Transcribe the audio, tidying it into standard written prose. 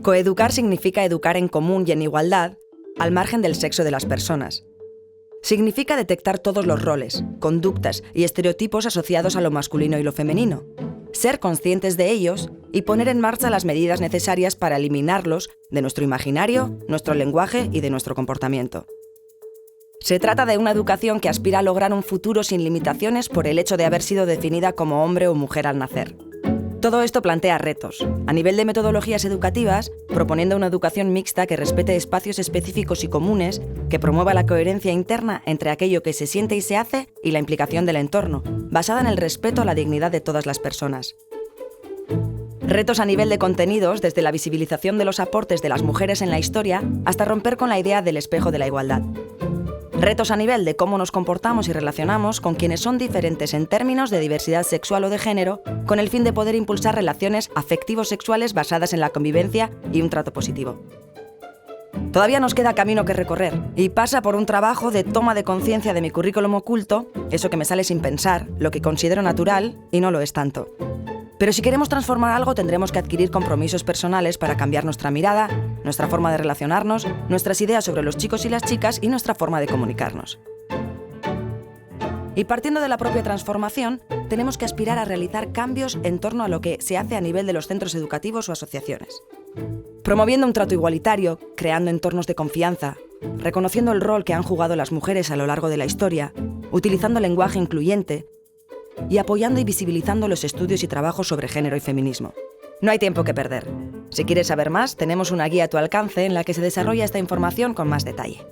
Coeducar significa educar en común y en igualdad, al margen del sexo de las personas. Significa detectar todos los roles, conductas y estereotipos asociados a lo masculino y lo femenino, ser conscientes de ellos y poner en marcha las medidas necesarias para eliminarlos de nuestro imaginario, nuestro lenguaje y de nuestro comportamiento. Se trata de una educación que aspira a lograr un futuro sin limitaciones por el hecho de haber sido definida como hombre o mujer al nacer. Todo esto plantea retos, a nivel de metodologías educativas, proponiendo una educación mixta que respete espacios específicos y comunes, que promueva la coherencia interna entre aquello que se siente y se hace y la implicación del entorno, basada en el respeto a la dignidad de todas las personas. Retos a nivel de contenidos, desde la visibilización de los aportes de las mujeres en la historia hasta romper con la idea del espejo de la igualdad. Retos a nivel de cómo nos comportamos y relacionamos con quienes son diferentes en términos de diversidad sexual o de género, con el fin de poder impulsar relaciones afectivo-sexuales basadas en la convivencia y un trato positivo. Todavía nos queda camino que recorrer y pasa por un trabajo de toma de conciencia de mi currículum oculto, eso que me sale sin pensar, lo que considero natural y no lo es tanto. Pero si queremos transformar algo tendremos que adquirir compromisos personales para cambiar nuestra mirada, nuestra forma de relacionarnos, nuestras ideas sobre los chicos y las chicas y nuestra forma de comunicarnos. Y partiendo de la propia transformación, tenemos que aspirar a realizar cambios en torno a lo que se hace a nivel de los centros educativos o asociaciones. Promoviendo un trato igualitario, creando entornos de confianza, reconociendo el rol que han jugado las mujeres a lo largo de la historia, utilizando lenguaje incluyente, y apoyando y visibilizando los estudios y trabajos sobre género y feminismo. No hay tiempo que perder. Si quieres saber más, tenemos una guía a tu alcance en la que se desarrolla esta información con más detalle.